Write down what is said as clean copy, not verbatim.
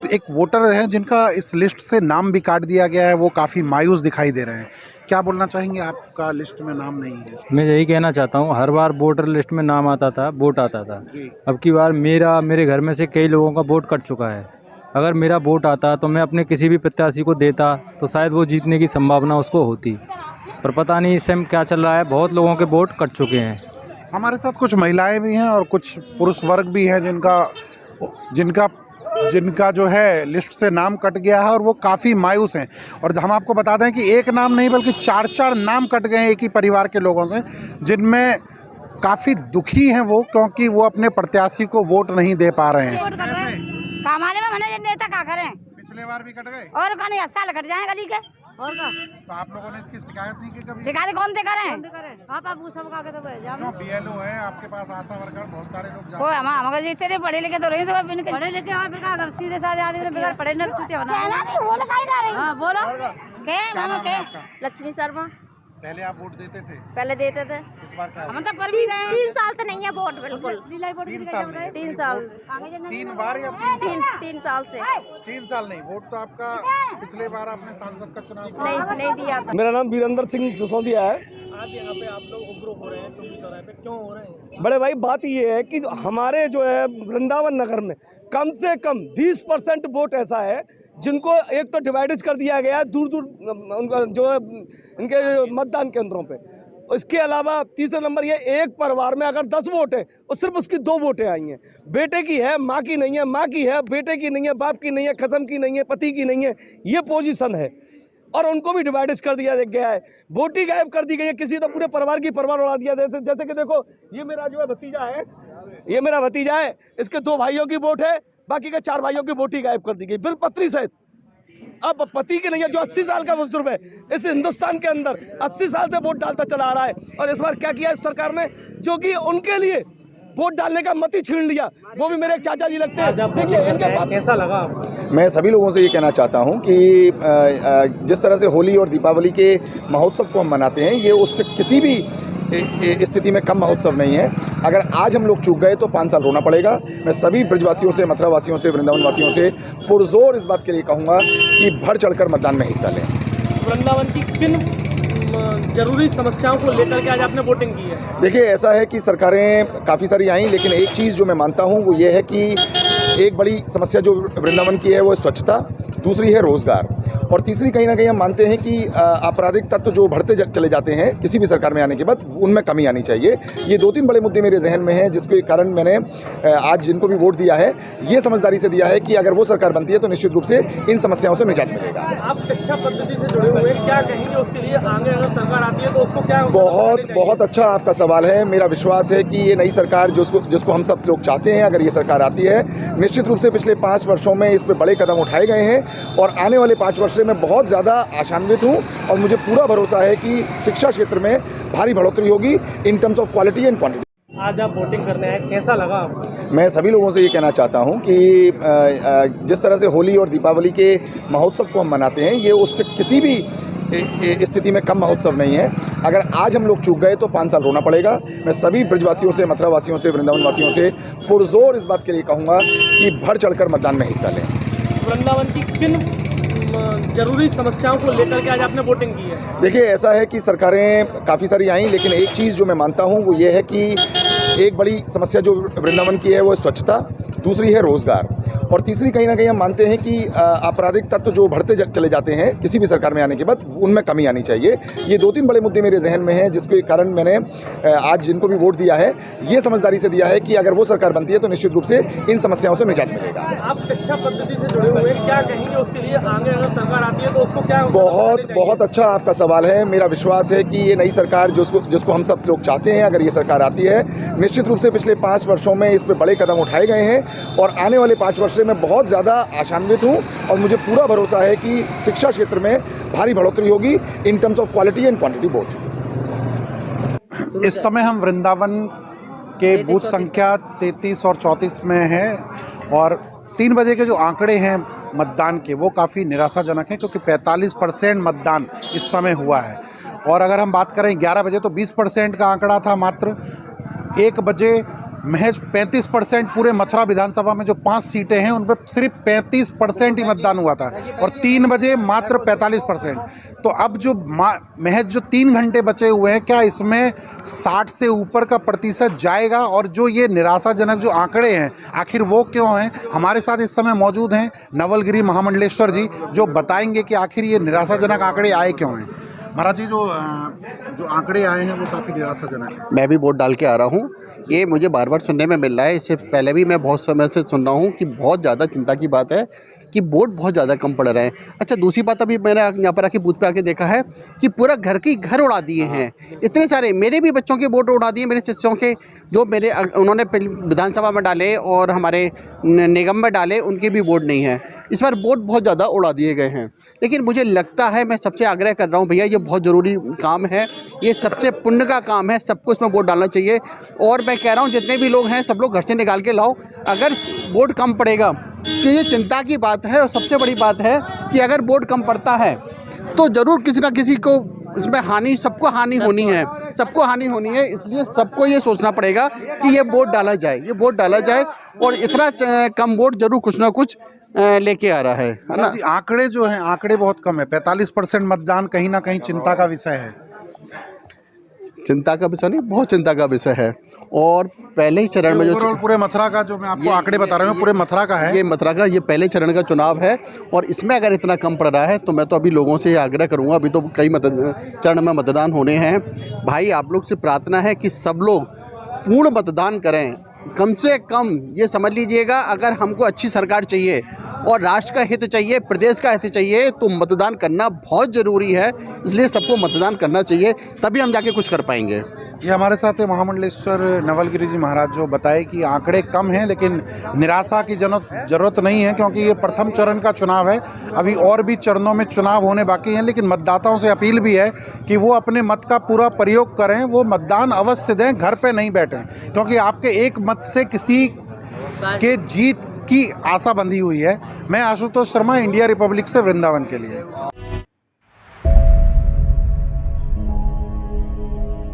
एक वोटर हैं जिनका इस लिस्ट से नाम भी काट दिया गया है, वो काफ़ी मायूस दिखाई दे रहे हैं। क्या बोलना चाहेंगे? आपका लिस्ट में नाम नहीं है। मैं यही कहना चाहता हूँ, हर बार वोटर लिस्ट में नाम आता था, वोट आता था। जी। अब की बार मेरे घर में से कई लोगों का वोट कट चुका है। अगर मेरा वोट आता तो मैं अपने किसी भी प्रत्याशी को देता तो शायद वो जीतने की संभावना उसको होती, पर पता नहीं इस समय क्या चल रहा है। बहुत लोगों के वोट कट चुके हैं। हमारे साथ कुछ महिलाएं भी हैं और कुछ पुरुष वर्ग भी हैं जिनका जिनका जो है लिस्ट से नाम कट गया है और वो काफ़ी मायूस हैं। और हम आपको बता दें कि एक नाम नहीं बल्कि 4-4 नाम कट गए हैं एक ही परिवार के लोगों से, जिनमें काफ़ी दुखी हैं वो, क्योंकि वो अपने प्रत्याशी को वोट नहीं दे पा रहे हैं। कामाले में मैंने नेता क्या करें, पिछले बार भी कट गए और कहने 10 साल कट जाए गली के। और का तो आप लोगों ने इसकी शिकायत नहीं की कभी? शिकायत कौन से करें? क्यों BLO है आपके पास, आशा वर्कर बहुत सारे लोग ओ हम जीते नहीं, पढ़े लिखे तो रही सब बिन पढ़े लिखे और बेकार सीधे साधे आदमी ने बेकार पढ़े न चूतिया बना। कहना नहीं बोल काई ना रही। हां बोलो के मानो के लक्ष्मी शर्मा। पहले आप वोट देते थे? पहले देते थे। इस बार क्या? हम तो पर भी गए 3 साल से नहीं है वोट बिल्कुल। 3 साल नहीं? 3 साल 3 बार या 3 साल से 3 साल नहीं। वोट तो आपका पिछले बार आपने सांसद का चुनाव नहीं दिया था। मेरा नाम वीरेंद्र सिंह सिसोदिया है। आज यहाँ पे आप लोग उग्र हो रहे हैं चौकी चौराहे पे, क्यों हो रहे हैं? बड़े भाई बात ये है कि हमारे जो है वृंदावन नगर में कम से कम 20% वोट ऐसा है जिनको एक तो डिवाइडेज कर दिया गया है दूर उनका जो है इनके मतदान केंद्रों पे। इसके अलावा तीसरा नंबर ये, एक परिवार में अगर 10 वोट है और सिर्फ उसकी 2 वोटें आई हैं। बेटे की है, माँ की नहीं है, माँ की है, बेटे की नहीं है, बाप की नहीं है, कसम की नहीं है, पति की नहीं है, ये पोजीशन है। और उनको भी डिवाइडेज कर दिया गया है, वोट ही गायब कर दी गई है। किसी तो पूरे परिवार की परवाह उड़ा दिया। जैसे कि देखो, ये मेरा जो है भतीजा है, ये मेरा भतीजा है, इसके 2 भाइयों की वोट है, बाकी के 4 भाइयों की वोट ही गायब कर दी गई बिलपत्री सहित। अब पति की नहीं है, जो 80 साल का बुजुर्ग है इस हिंदुस्तान के अंदर 80 साल से वोट डालता चला आ रहा है। और इस बार क्या किया इस सरकार ने, जो कि उनके लिए वोट डालने का मत ही छीन लिया। वो भी मेरे एक चाचा जी लगते हैं। देखिए इनके पास कैसा लगा? मैं सभी लोगों से ये कहना चाहता हूं कि जिस तरह से होली और दीपावली के महोत्सव को हम मनाते हैं, ये उससे किसी भी स्थिति में कम महोत्सव नहीं है। अगर आज हम लोग चूक गए तो 5 साल रोना पड़ेगा। मैं सभी ब्रजवासियों से, मथुरा वासियों से, वृंदावन वासियों से पुरजोर इस बात के लिए कहूँगा कि बढ़ चढ़कर मतदान में हिस्सा लें। वृंदावन की किन जरूरी समस्याओं को लेकर के आज आपने वोटिंग की है? देखिए ऐसा है कि सरकारें काफ़ी सारी आई, लेकिन एक चीज़ जो मैं मानता हूँ वो ये है कि एक बड़ी समस्या जो वृंदावन की है वो स्वच्छता, दूसरी है रोज़गार, और तीसरी कहीं ना कहीं हम मानते हैं कि आपराधिक तत्व जो बढ़ते चले जाते हैं किसी भी सरकार में आने के बाद, उनमें कमी आनी चाहिए। ये 2-3 बड़े मुद्दे मेरे जहन में हैं, जिसके कारण मैंने आज जिनको भी वोट दिया है ये समझदारी से दिया है कि अगर वो सरकार बनती है तो निश्चित रूप से इन समस्याओं से निजात मिलेगा। आप शिक्षा पद्धति से जुड़े हुए हैं, क्या कहेंगे उसके लिए? आगे अगर सरकार आती है तो उसको क्या? बहुत अच्छा आपका सवाल है। मेरा विश्वास है कि ये नई सरकार जिसको हम सब लोग चाहते हैं, अगर ये सरकार आती है, निश्चित रूप से पिछले 5 वर्षों में इस पर बड़े कदम उठाए गए हैं और आने वाले 5 वर्ष से मैं बहुत ज़्यादा आशान्वित हूँ और मुझे पूरा भरोसा है कि शिक्षा क्षेत्र में भारी बढ़ोतरी होगी in terms of quality and quantity. आज आप वोटिंग करने आए, कैसा लगा आपको? मैं सभी लोगों से ये कहना चाहता हूँ कि जिस तरह से होली और दीपावली के महोत्सव को हम मनाते हैं, ये उससे किसी भी स्थिति में कम महोत्सव नहीं है। अगर आज हम लोग चूक गए तो 5 साल रोना पड़ेगा। मैं सभी ब्रजवासियों से, मथुरा वासियों से, वृंदावन वासियों से पुरजोर इस बात के लिए कहूँगा कि बढ़ चढ़कर मतदान में हिस्सा लें। वृंदावन की किन जरूरी समस्याओं को लेकर के आज आपने वोटिंग की है? देखिए ऐसा है कि सरकारें काफ़ी सारी आई, लेकिन एक चीज़ जो मैं मानता हूँ वो ये है कि एक बड़ी समस्या जो वृंदावन की है वो स्वच्छता, दूसरी है रोज़गार, और तीसरी कहीं ना कहीं हम मानते हैं कि आपराधिक तत्व जो बढ़ते चले जाते हैं किसी भी सरकार में आने के बाद, उनमें कमी आनी चाहिए। ये 2-3 बड़े मुद्दे मेरे जहन में हैं, जिसके कारण मैंने आज जिनको भी वोट दिया है ये समझदारी से दिया है कि अगर वो सरकार बनती है तो निश्चित रूप से इन समस्याओं से निजात मिलेगा। आप शिक्षा पद्धति से जुड़े हुए हैं, क्या कहेंगे उसके लिए? आगे अगर सरकार आती है तो उसको क्या? बहुत अच्छा आपका सवाल है। मेरा विश्वास है कि ये नई सरकार जिसको हम सब लोग चाहते हैं, अगर ये सरकार आती है, निश्चित रूप से पिछले 5 वर्षों में इस पर बड़े कदम उठाए गए हैं और आने वाले 5 वर्ष से मैं बहुत ज़्यादा आशान्वित हूँ और मुझे पूरा भरोसा है कि शिक्षा क्षेत्र में भारी बढ़ोतरी होगी in terms of quality and quantity both. इस समय हम वृंदावन के बूथ संख्या 33 और 34 में हैं और 3 बजे के जो आंकड़े हैं मतदान के वो काफ़ी निराशाजनक हैं, क्योंकि 45% मतदान इस समय हुआ है। और अगर हम बात करें 11 बजे तो 20% का आंकड़ा था मात्र। 1 बजे महज 35% पूरे मथुरा विधानसभा में जो 5 सीटें हैं उन पर सिर्फ 35% ही मतदान हुआ था और 3 बजे मात्र 45%। तो अब जो महज जो 3 घंटे बचे हुए हैं, क्या इसमें 60 से ऊपर का प्रतिशत जाएगा? और जो ये निराशाजनक जो आंकड़े हैं आखिर वो क्यों हैं? हमारे साथ इस समय मौजूद हैं नवलगिरी महामंडलेश्वर जी, जो बताएंगे कि आखिर ये निराशाजनक आंकड़े आए क्यों हैं। महाराज जी, जो आंकड़े आए हैं वो काफ़ी निराशाजनक है। मैं भी वोट डाल के आ रहा हूँ, ये मुझे बार बार सुनने में मिल रहा है। इससे पहले भी मैं बहुत समय से सुन रहा हूँ कि बहुत ज़्यादा चिंता की बात है कि वोट बहुत ज़्यादा कम पड़ रहे हैं। अच्छा, दूसरी बात, अभी मैंने यहाँ पर आके बूथ पे आके देखा है कि पूरा घर उड़ा दिए हैं। इतने सारे मेरे भी बच्चों के वोट उड़ा दिए, मेरे शिष्यों के, जो मेरे उन्होंने विधानसभा में डाले और हमारे निगम में डाले, उनके भी वोट नहीं है। इस बार वोट बहुत ज़्यादा उड़ा दिए गए हैं। लेकिन मुझे लगता है, मैं सबसे आग्रह कर रहा हूँ, भैया ये बहुत ज़रूरी काम है, ये सबसे पुण्य का काम है, सबको इसमें वोट डालना चाहिए। और मैं कह रहा हूँ जितने भी लोग हैं सब लोग घर से निकाल के लाओ। अगर वोट कम पड़ेगा तो ये चिंता की बात है। और सबसे बड़ी बात है कि अगर वोट कम पड़ता है तो ज़रूर किसी ना किसी को इसमें हानि, सबको हानि होनी है, सबको हानि होनी है। इसलिए सबको ये सोचना पड़ेगा कि ये वोट डाला जाए, ये वोट डाला जाए। और इतना कम वोट जरूर कुछ ना कुछ लेके आ रहा है ना। आंकड़े जो हैं, आंकड़े बहुत कम है। 45% मतदान कहीं ना कहीं चिंता का विषय है। चिंता का विषय नहीं, बहुत चिंता का विषय है। और पहले ही चरण में जो पूरे मथुरा का, जो मैं आपको आंकड़े बता रहा हूँ, पूरे मथुरा का है, ये मथुरा का ये पहले चरण का चुनाव है। और इसमें अगर इतना कम पड़ रहा है तो मैं तो अभी लोगों से आग्रह करूँगा, अभी तो कई चरण में मतदान होने हैं, भाई आप लोग से प्रार्थना है कि सब लोग पूर्ण मतदान करें। कम से कम ये समझ लीजिएगा, अगर हमको अच्छी सरकार चाहिए और राष्ट्र का हित चाहिए, प्रदेश का हित चाहिए, तो मतदान करना बहुत ज़रूरी है। इसलिए सबको मतदान करना चाहिए, तभी हम जाके कुछ कर पाएंगे। ये हमारे साथ है महामंडलेश्वर नवलगिरी जी महाराज, जो बताए कि आंकड़े कम हैं लेकिन निराशा की जरूरत नहीं है, क्योंकि ये प्रथम चरण का चुनाव है। अभी और भी चरणों में चुनाव होने बाकी हैं, लेकिन मतदाताओं से अपील भी है कि वो अपने मत का पूरा प्रयोग करें, वो मतदान अवश्य दें, घर पे नहीं बैठें, क्योंकि आपके एक मत से किसी के जीत की आशा बंधी हुई है। मैं आशुतोष शर्मा, इंडिया रिपब्लिक से, वृंदावन के लिए।